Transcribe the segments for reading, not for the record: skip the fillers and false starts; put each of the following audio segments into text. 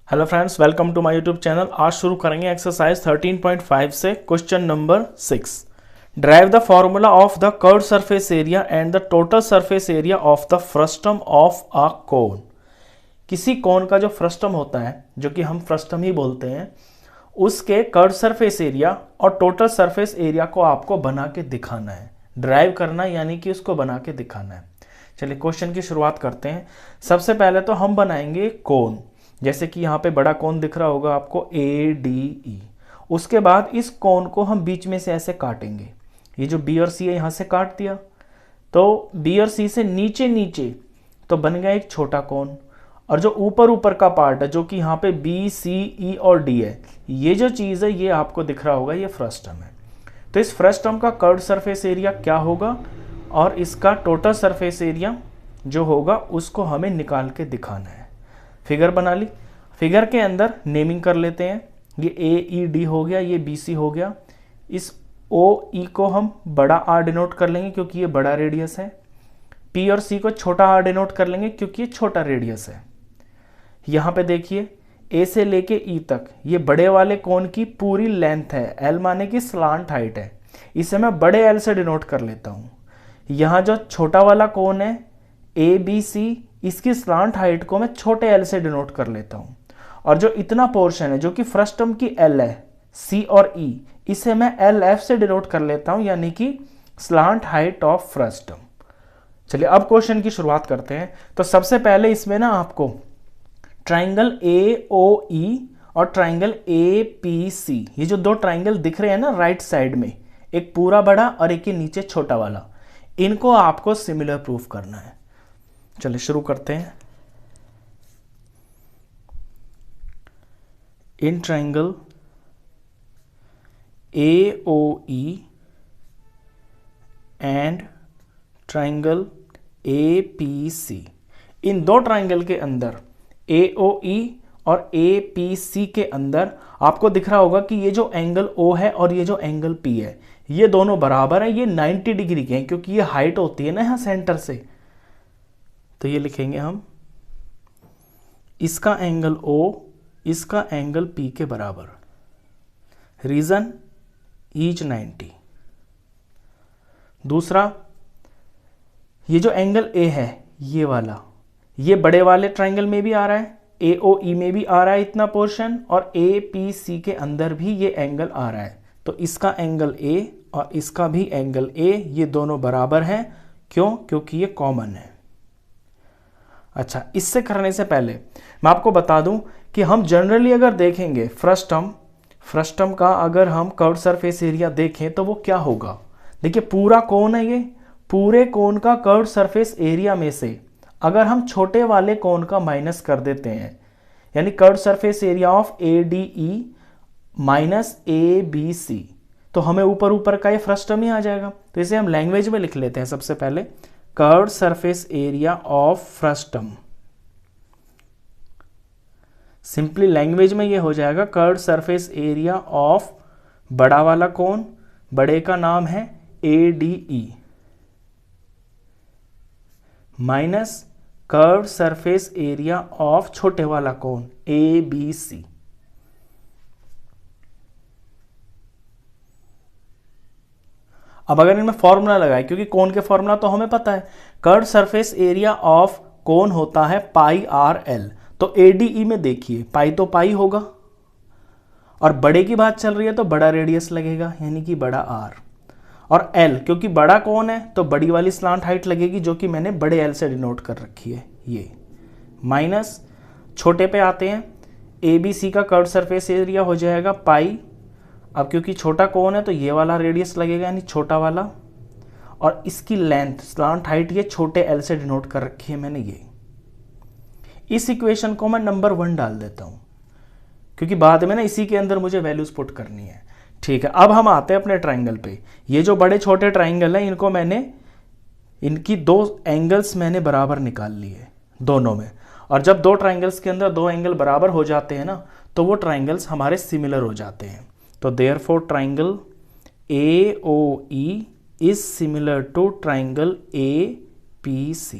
Hello friends, welcome to my YouTube channel. आज शुरू करेंगे एक्सरसाइज 13.5 से question number 6। Derive the formula of the curved surface area and the total surface area of the frustum of a cone. किसी cone का जो frustum होता है, जो कि हम फ्रस्टम ही बोलते हैं, उसके कर्व्ड सरफेस एरिया और टोटल सरफेस एरिया को आपको बना के दिखाना है। ड्राइव करना यानी कि उसको बना के दिखाना है। चलिए क्वेश्चन की शुरुआत करते हैं। सबसे पहले तो हम बनाएंगे कोन, जैसे कि यहाँ पे बड़ा कोन दिख रहा होगा आपको ADE। उसके बाद इस कोन को हम बीच में से ऐसे काटेंगे। ये जो B और C है यहाँ से काट दिया, तो B और C से नीचे नीचे तो बन गया एक छोटा कोन, और जो ऊपर ऊपर का पार्ट है जो कि यहाँ पे B, C, E और D है, ये जो चीज़ है ये आपको दिख रहा होगा, ये फ्रस्टम है। तो इस फ्रस्टम का कर्व्ड सरफेस एरिया क्या होगा और इसका टोटल सरफेस एरिया जो होगा उसको हमें निकाल के दिखाना है। फिगर बना ली। फिगर के अंदर नेमिंग कर लेते हैं। ये AED हो गया, ये BC हो गया। इस OE को हम बड़ा R डिनोट कर लेंगे क्योंकि ये बड़ा रेडियस है। P और C को छोटा R डिनोट कर लेंगे क्योंकि ये छोटा रेडियस है। यहाँ पे देखिए A से लेके E तक ये बड़े वाले कोन की पूरी लेंथ है। L माने कि स्लांट हाइट है, इसे मैं बड़े L से डिनोट कर लेता हूँ। यहाँ जो छोटा वाला कोन है ABC, इसकी स्लांट हाइट को मैं छोटे L से डिनोट कर लेता हूँ। और जो इतना पोर्शन है जो कि फ्रस्टम की L है, C और E, इसे मैं LF से डिनोट कर लेता हूँ, यानी कि स्लांट हाइट ऑफ फ्रस्टम। चलिए अब क्वेश्चन की शुरुआत करते हैं। तो सबसे पहले इसमें ना आपको ट्राइंगल AOE और ट्राइंगल APC, ये जो दो ट्राइंगल दिख रहे हैं ना राइट साइड में, एक पूरा बड़ा और एक के नीचे छोटा वाला, इनको आपको सिमिलर प्रूफ करना है। चलिए शुरू करते हैं। In triangle AOE and triangle APC, इन दो ट्राइंगल के अंदर AOE और APC के अंदर आपको दिख रहा होगा कि ये जो एंगल O है और ये जो एंगल P है, ये दोनों बराबर है। ये 90 डिग्री के हैं क्योंकि ये हाइट होती है ना यहाँ सेंटर से। तो ये लिखेंगे हम, इसका एंगल O इसका एंगल P के बराबर। Reason each 90। दूसरा, ये जो एंगल A है ये वाला, ये बड़े वाले ट्राइंगल में भी आ रहा है, AOE में भी आ रहा है इतना पोर्शन, और APC के अंदर भी ये एंगल आ रहा है। तो इसका एंगल A और इसका भी एंगल A, ये दोनों बराबर हैं। क्यों? क्योंकि ये कॉमन है। अच्छा, इससे करने से पहले मैं आपको बता दूं कि हम जनरली अगर देखेंगे फ्रस्टम का अगर हम कर्व्ड सरफेस एरिया देखें तो वो क्या होगा। देखिए पूरा कोन है, ये पूरे कोन का कर्व्ड सरफेस एरिया में से अगर हम छोटे वाले कोन का माइनस कर देते हैं, यानी curved surface area of ADE minus ABC, तो हमें ऊपर ऊपर का ये फ्रस्टम ही आ जाएगा। तो इसे हम लैंग्वेज में लिख लेते हैं। सबसे पहले curved surface area of frustum, simply language में ये हो जाएगा कर्व्ड सरफेस एरिया ऑफ बड़ा वाला कोन, बड़े का नाम है ADE, minus curved surface area of छोटे वाला कोन ABC। अब अगर इनमें फॉर्मूला लगाए, क्योंकि कोन के फॉर्मूला तो हमें पता है, curved surface area of cone होता है पाई RL। तो ADE में देखिए पाई तो पाई होगा, और बड़े की बात चल रही है तो बड़ा रेडियस लगेगा, यानी कि बड़ा R, और L क्योंकि बड़ा कोन है तो बड़ी वाली स्लांट हाइट लगेगी जो कि मैंने बड़े L से डिनोट कर रखी है, ये माइनस छोटे पे आते हैं। ABC का कर्व्ड सरफेस एरिया हो जाएगा पाई। अब क्योंकि छोटा कोन है तो ये वाला रेडियस लगेगा, यानी छोटा वाला, और इसकी लेंथ स्लांट हाइट ये छोटे L से डिनोट कर रखी है मैंने ये। इस इक्वेशन को मैं नंबर 1 डाल देता हूं क्योंकि बाद में ना इसी के अंदर मुझे वैल्यूज पुट करनी है। ठीक है, अब हम आते हैं अपने ट्राइंगल पे। ये जो बड़े छोटे ट्राइंगल हैं, इनको मैंने, इनकी दो एंगल्स मैंने बराबर निकाल लिए दोनों में, और जब दो ट्राइंगल्स के अंदर दो एंगल बराबर हो जाते हैं ना, तो वो ट्राइंगल्स हमारे सिमिलर हो जाते हैं। तो therefore triangle AOE is similar to triangle APC।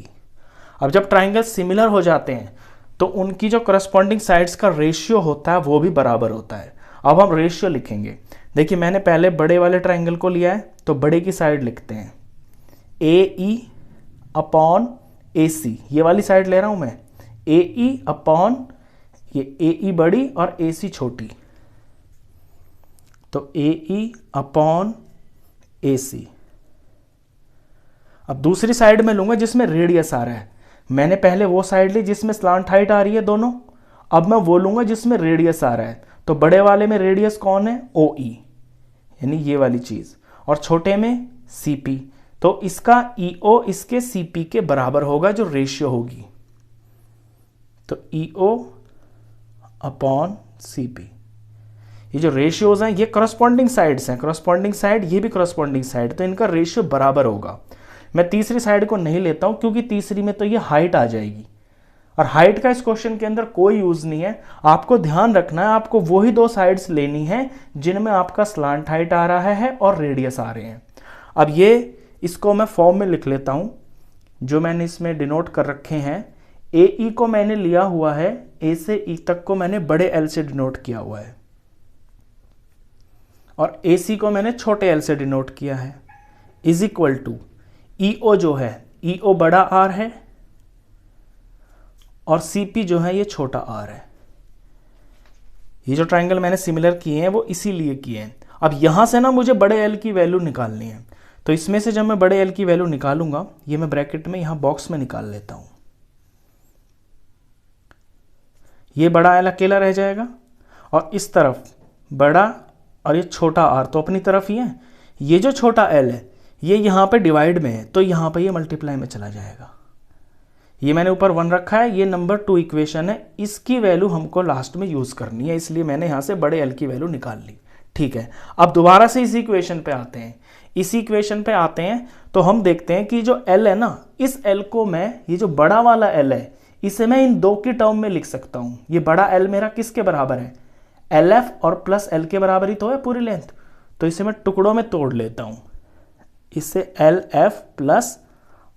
अब जब ट्राइंगल सिमिलर हो जाते हैं तो उनकी जो करस्पॉन्डिंग साइड्स का रेशियो होता है वो भी बराबर होता है। अब हम रेशियो लिखेंगे। देखिए मैंने पहले बड़े वाले ट्राइंगल को लिया है, तो बड़े की साइड लिखते हैं ए ई अपॉन ए सी, ये वाली साइड ले रहा हूं मैं, ए ई अपॉन ये ए ई बड़ी और ए सी छोटी, तो ए ई अपॉन ए सी। अब दूसरी साइड में लूंगा जिसमें रेडियस आ रहा है। मैंने पहले वो साइड ली जिसमें स्लांट हाइट आ रही है दोनों, अब मैं वो लूंगा जिसमें रेडियस आ रहा है। तो बड़े वाले में रेडियस कौन है, ओ ई, यानी ये वाली चीज, और छोटे में सी पी। तो इसका ई ओ इसके सी पी के बराबर होगा जो रेशियो होगी, तो ई ओ अपॉन सी पी। ये जो रेशियोज हैं ये करस्पॉन्डिंग साइड्स हैं, करस्पॉन्डिंग साइड ये भी करस्पॉन्डिंग साइड, तो इनका रेशियो बराबर होगा। मैं तीसरी साइड को नहीं लेता हूं क्योंकि तीसरी में तो ये हाइट आ जाएगी, और हाइट का इस क्वेश्चन के अंदर कोई यूज नहीं है। आपको ध्यान रखना है, आपको वही दो साइड्स लेनी है जिनमें आपका स्लांट हाइट आ रहा है और रेडियस आ रहे हैं। अब ये इसको मैं फॉर्म में लिख लेता हूं जो मैंने इसमें डिनोट कर रखे हैं। ए ई को मैंने लिया हुआ है, ए से ई तक को मैंने बड़े एल से डिनोट किया हुआ है, और ए सी को मैंने छोटे एल से डिनोट किया है, इज इक्वल टू ई ओ जो है, ई ओ बड़ा आर है और सी पी जो है ये छोटा आर है। ये जो ट्राइंगल मैंने सिमिलर किए हैं वो इसीलिए किए हैं। अब यहां से ना मुझे बड़े एल की वैल्यू निकालनी है, तो इसमें से जब मैं बड़े एल की वैल्यू निकालूंगा, ये मैं ब्रैकेट में यहां बॉक्स में निकाल लेता हूं, ये बड़ा एल अकेला रह जाएगा और इस तरफ बड़ा और ये छोटा आर तो अपनी तरफ ही है। ये जो छोटा एल है ये यहां पे डिवाइड में है, तो यहां पे ये मल्टीप्लाई में चला जाएगा। ये मैंने ऊपर 1 रखा है, ये नंबर 2 इक्वेशन है, इसकी वैल्यू हमको लास्ट में यूज करनी है, इसलिए मैंने यहां से बड़े एल की वैल्यू निकाल ली। ठीक है, अब दोबारा से इसी इक्वेशन पे आते हैं। इसी इक्वेशन पे आते हैं तो हम देखते हैं कि जो एल है ना, इस एल को मैं, ये जो बड़ा वाला एल है, इसे मैं इन दो की टर्म में लिख सकता हूं। ये बड़ा एल मेरा किसके बराबर है, एल एफ और प्लस एल के बराबर ही तो है पूरी लेंथ, तो इसे मैं टुकड़ों में तोड़ लेता हूं, इससे एल एफ प्लस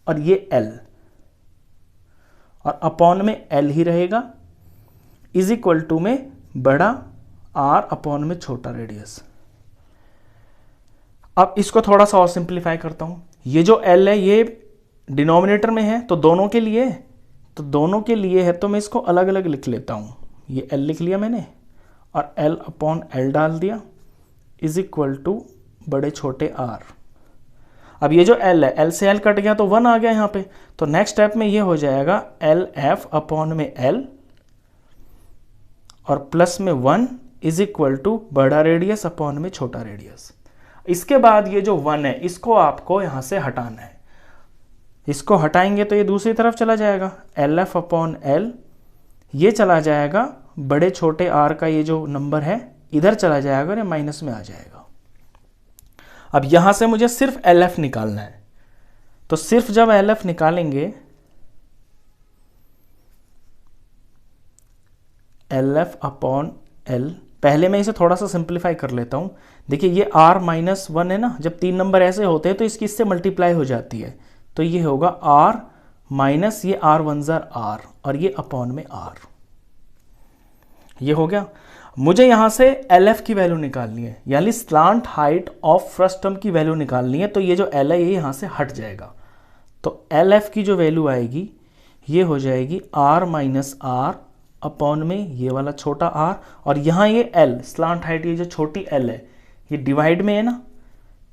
और ये एल और अपॉन में एल ही रहेगा, इज इक्वल टू में बड़ा आर अपॉन में छोटा रेडियस। अब इसको थोड़ा सा और सिंप्लीफाई करता हूं। ये जो एल है ये डिनोमिनेटर में है, तो दोनों के लिए, तो दोनों के लिए है तो मैं इसको अलग अलग लिख लेता हूं। ये एल लिख लिया मैंने और एल अपॉन एल डाल दिया, इज इक्वल टू बड़े छोटे आर। अब ये जो एल है, एल से एल कट गया तो 1 आ गया यहाँ पे, तो नेक्स्ट स्टेप में ये हो जाएगा एल एफ अपॉन में एल और प्लस में 1 इज इक्वल टू बड़ा रेडियस अपॉन में छोटा रेडियस। इसके बाद ये जो 1 है इसको आपको यहां से हटाना है, इसको हटाएंगे तो ये दूसरी तरफ चला जाएगा, एल एफ अपॉन एल, ये चला जाएगा बड़े छोटे आर का ये जो नंबर है इधर चला जाएगा और ये माइनस में आ जाएगा। अब यहां से मुझे सिर्फ एल एफ निकालना है, तो सिर्फ जब एल एफ निकालेंगे, एल एफ अपॉन एल, पहले मैं इसे थोड़ा सा सिंप्लीफाई कर लेता हूं। देखिए ये r माइनस 1 है ना, जब 3 नंबर ऐसे होते हैं तो इसकी इससे मल्टीप्लाई हो जाती है, तो ये होगा r माइनस ये r 1 जार r और ये अपॉन में r, ये हो गया। मुझे यहां से एल एफ की वैल्यू निकालनी है, यानी slant height of first term की वैल्यू निकालनी है, तो ये जो एल है ये यहां से हट जाएगा, तो एल एफ की जो वैल्यू आएगी ये हो जाएगी r माइनस r अपॉन में ये वाला छोटा r, और यहाँ ये l स्लांट हाइट, ये जो छोटी l है ये डिवाइड में है ना,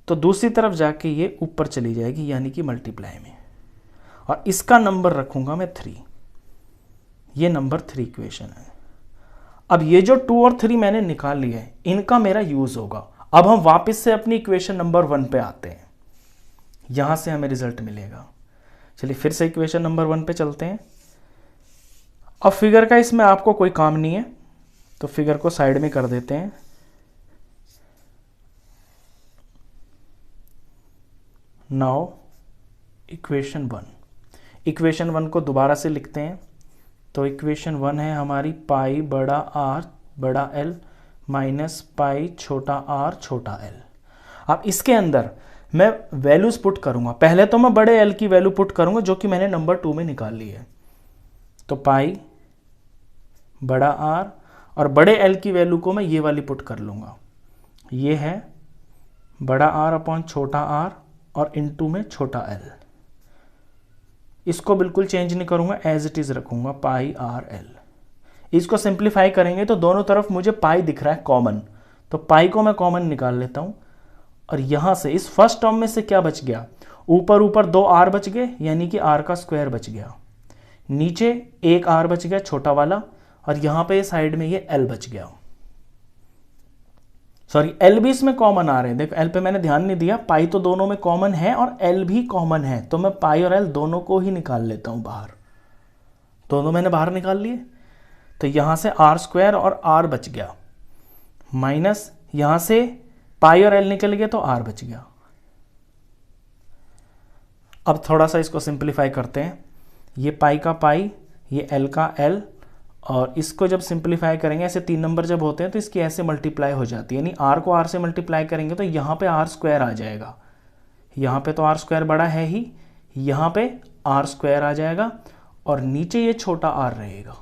तो दूसरी तरफ जाके ये ऊपर चली जाएगी यानी कि मल्टीप्लाई में, और इसका नंबर रखूंगा मैं 3। ये नंबर 3 इक्वेशन है। अब ये जो 2 और 3 मैंने निकाल लिए हैं इनका मेरा यूज होगा। अब हम वापस से अपनी इक्वेशन नंबर 1 पे आते हैं, यहां से हमें रिजल्ट मिलेगा। चलिए फिर से इक्वेशन नंबर 1 पे चलते हैं। अब फिगर का इसमें आपको कोई काम नहीं है तो फिगर को साइड में कर देते हैं। नाउ इक्वेशन 1, इक्वेशन 1 को दोबारा से लिखते हैं। तो इक्वेशन 1 है हमारी पाई बड़ा आर बड़ा एल माइनस पाई छोटा आर छोटा एल। अब इसके अंदर मैं वैल्यूज पुट करूंगा। पहले तो मैं बड़े एल की वैल्यू पुट करूंगा जो कि मैंने नंबर 2 में निकाल ली है। तो पाई बड़ा आर, और बड़े एल की वैल्यू को मैं ये वाली पुट कर लूँगा, ये है बड़ा आर अपॉन छोटा आर और इनटू में छोटा एल। इसको बिल्कुल चेंज नहीं करूँगा, एज इट इज़ रखूँगा पाई आर एल। इसको सिंप्लीफाई करेंगे तो दोनों तरफ मुझे पाई दिख रहा है कॉमन, तो पाई को मैं कॉमन निकाल लेता हूँ। और यहाँ से इस फर्स्ट टर्म में से क्या बच गया, ऊपर ऊपर 2 आर बच गए, यानी कि आर का स्क्वायर बच गया। नीचे 1 आर बच गया छोटा वाला, और यहाँ पे साइड में ये एल बच गया। सॉरी, एल भी इसमें कॉमन आ रहे हैं, देखो एल पे मैंने ध्यान नहीं दिया, पाई तो दोनों में कॉमन है और एल भी कॉमन है, तो मैं पाई और एल दोनों को ही निकाल लेता हूँ बाहर। दोनों मैंने बाहर निकाल लिए, तो यहाँ से आर स्क्वायर और आर बच गया, माइनस यहाँ से पाई और एल निकल गया तो आर बच गया। अब थोड़ा सा इसको सिंप्लीफाई करते हैं, ये पाई का पाई, ये एल का एल, और इसको जब सिंप्लीफाई करेंगे, ऐसे 3 नंबर जब होते हैं तो इसकी ऐसे मल्टीप्लाई हो जाती है, यानी आर को आर से मल्टीप्लाई करेंगे तो यहाँ पे आर स्क्वायर आ जाएगा, यहाँ पे तो आर स्क्वायर बड़ा है ही, यहाँ पे आर स्क्वायर आ जाएगा, और नीचे ये छोटा आर रहेगा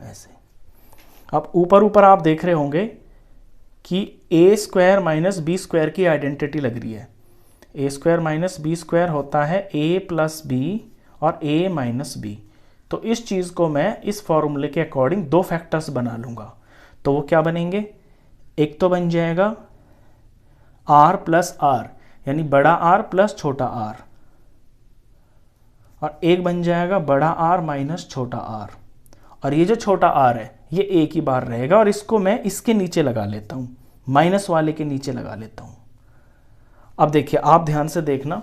ऐसे। अब ऊपर ऊपर आप देख रहे होंगे कि ए स्क्वायर माइनस बी स्क्वायर की आइडेंटिटी लग रही है। ए स्क्वायर माइनस बी स्क्वायर होता है ए प्लस बी और ए माइनस बी। तो इस चीज़ को मैं इस फॉर्मूले के अकॉर्डिंग 2 फैक्टर्स बना लूँगा, तो वो क्या बनेंगे, एक तो बन जाएगा आर प्लस आर, यानी बड़ा आर प्लस छोटा आर, और एक बन जाएगा बड़ा आर माइनस छोटा आर, और ये जो छोटा आर है ये एक ही बार रहेगा, और इसको मैं इसके नीचे लगा लेता हूँ, माइनस वाले के नीचे लगा लेता हूँ। अब देखिए, आप ध्यान से देखना,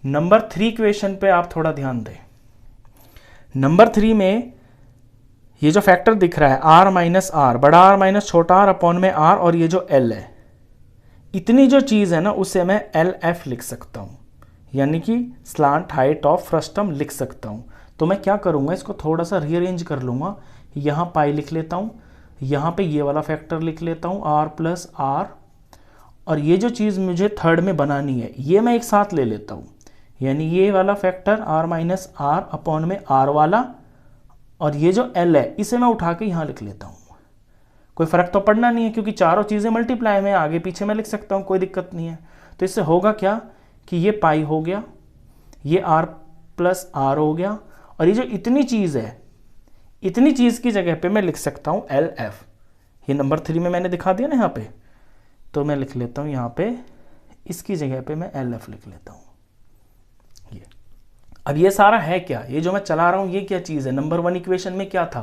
नंबर 3 क्वेश्चन पे आप थोड़ा ध्यान दें। नंबर 3 में ये जो फैक्टर दिख रहा है आर माइनस आर, बड़ा आर माइनस छोटा आर अपॉन में आर, और ये जो एल है, इतनी जो चीज़ है ना उसे मैं एल एफ लिख सकता हूँ, यानी कि स्लांट हाइट ऑफ फ्रस्टम लिख सकता हूँ। तो मैं क्या करूँगा, इसको थोड़ा सा रीअरेंज कर लूँगा, यहाँ पाई लिख लेता हूँ, यहाँ पे ये वाला फैक्टर लिख लेता हूँ आर प्लस आर, और ये जो चीज़ मुझे थर्ड में बनानी है ये मैं एक साथ ले लेता हूँ, यानी ये वाला factor R minus R upon में आर वाला, और ये जो एल है इसे मैं उठा के यहाँ लिख लेता हूँ। कोई फ़र्क तो पड़ना नहीं है, क्योंकि चारों चीज़ें मल्टीप्लाई में आगे पीछे मैं लिख सकता हूँ, कोई दिक्कत नहीं है। तो इससे होगा क्या कि ये पाई हो गया, ये आर प्लस आर हो गया, और ये जो इतनी चीज़ है, इतनी चीज़ की जगह पे मैं लिख सकता हूँ एल एफ। ये नंबर 3 में मैंने दिखा दिया ना यहाँ पे, तो मैं लिख लेता हूँ यहाँ पे, इसकी जगह पे मैं एल एफ लिख लेता हूँ। ये अब ये सारा है क्या, ये जो मैं चला रहा हूँ ये क्या चीज़ है। नंबर 1 इक्वेशन में क्या था,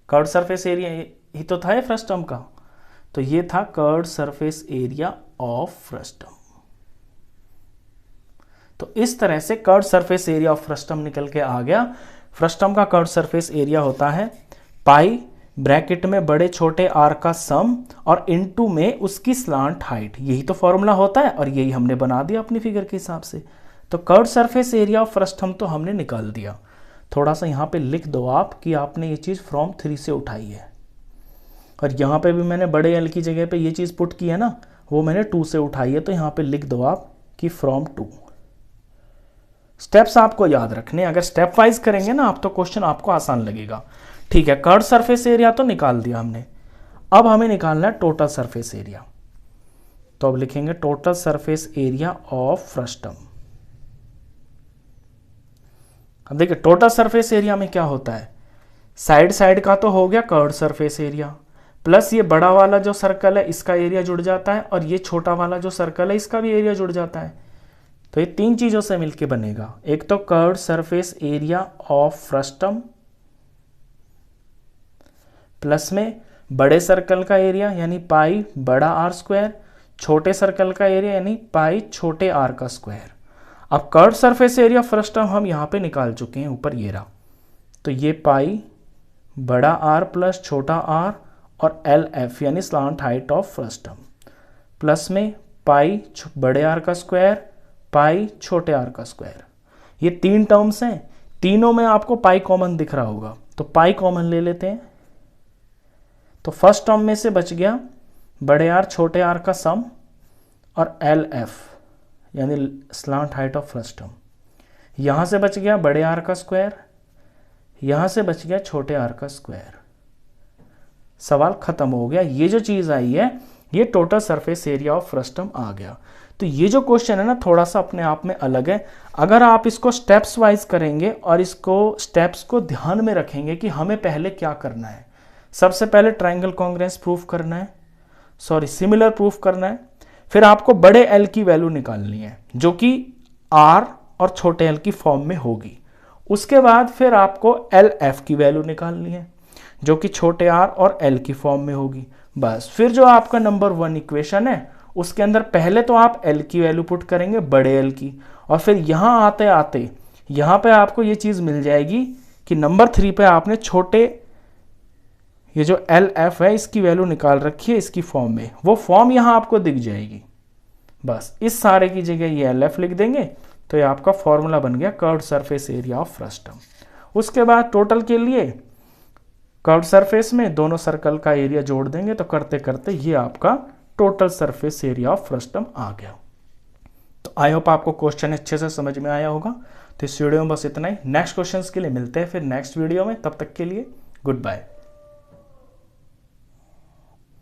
कर्व्ड सरफेस एरिया ही तो था फ्रस्टम का, तो ये था curved surface area of frustum. तो इस तरह से curved surface area of frustum निकल के आ गया। फ्रस्टम का कर्व्ड सरफेस एरिया होता है पाई ब्रैकेट में बड़े छोटे आर का सम और इनटू में उसकी स्लांट हाइट, यही तो फॉर्मूला होता है, और यही हमने बना दिया अपनी फिगर के हिसाब से। तो curved surface area of frustum तो हमने निकाल दिया। थोड़ा सा यहाँ पे लिख दो आप कि आपने ये चीज़ फ्रॉम 3 से उठाई है, और यहाँ पे भी मैंने बड़े एल की जगह पे ये चीज़ पुट की है ना, वो मैंने 2 से उठाई है, तो यहाँ पे लिख दो आप कि फ्रॉम 2। स्टेप्स आपको याद रखने, अगर स्टेप वाइज करेंगे ना आप तो क्वेश्चन आपको आसान लगेगा। ठीक है, कर्व्ड सरफेस एरिया तो निकाल दिया हमने, अब हमें निकालना है टोटल सरफेस एरिया। तो अब लिखेंगे total surface area of frustum. अब देखिए टोटल सरफेस एरिया में क्या होता है, साइड साइड का तो हो गया कर्व्ड सरफेस एरिया, प्लस ये बड़ा वाला जो सर्कल है इसका एरिया जुड़ जाता है, और ये छोटा वाला जो सर्कल है इसका भी एरिया जुड़ जाता है। तो ये 3 चीज़ों से मिलके बनेगा, एक तो curved surface area of frustum, plus में बड़े सर्कल का एरिया यानी पाई बड़ा आर स्क्वायर, छोटे सर्कल का एरिया यानी पाई छोटे आर का स्क्वायर। अब कर्व्ड सरफेस एरिया फ्रस्टम हम यहाँ पे निकाल चुके हैं, ऊपर ये रहा, तो ये पाई बड़ा आर प्लस छोटा आर और एल एफ यानी slant height of frustum, plus में पाई बड़े आर का स्क्वायर पाई छोटे आर का स्क्वायर। ये 3 टर्म्स हैं, तीनों में आपको पाई कॉमन दिख रहा होगा, तो पाई कॉमन ले लेते हैं। तो फर्स्ट टर्म में से बच गया बड़े आर छोटे आर का सम और एल एफ यानी स्लांट हाइट ऑफ फ्रस्टम। यहाँ से बच गया बड़े आर का स्क्वायर, यहां से बच गया छोटे आर का स्क्वायर। सवाल खत्म हो गया। ये जो चीज आई है ये total surface area of frustum आ गया। तो ये जो क्वेश्चन है ना थोड़ा सा अपने आप में अलग है। अगर आप इसको स्टेप्स वाइज करेंगे और इसको स्टेप्स को ध्यान में रखेंगे कि हमें पहले क्या करना है। सबसे पहले ट्रायंगल कॉन्ग्रुएंस प्रूफ करना है, सिमिलर प्रूफ करना है। फिर आपको बड़े एल की वैल्यू निकालनी है जो कि आर और छोटे एल की फॉर्म में होगी। उसके बाद फिर आपको एल एफ की वैल्यू निकालनी है जो कि छोटे आर और एल की फॉर्म में होगी। बस फिर जो आपका नंबर 1 इक्वेशन है उसके अंदर पहले तो आप एल की वैल्यू पुट करेंगे, बड़े एल की, और फिर यहां आते आते यहां पे आपको ये चीज मिल जाएगी कि नंबर 3 पे आपने छोटे ये जो एल एफ है इसकी वैल्यू निकाल रखी है इसकी फॉर्म में, वो फॉर्म यहां आपको दिख जाएगी। बस इस सारे की जगह ये एल एफ लिख देंगे तो ये आपका फॉर्मूला बन गया curved surface area of frustum. उसके बाद टोटल के लिए कर्व्ड सरफेस में दोनों सर्कल का एरिया जोड़ देंगे तो करते करते ये आपका total surface area of frustum आ गया। तो आई होप आपको क्वेश्चन अच्छे से समझ में आया होगा। तो इस वीडियो में बस इतना ही। नेक्स्ट क्वेश्चंस के लिए मिलते हैं फिर नेक्स्ट वीडियो में। तब तक के लिए गुड बाय।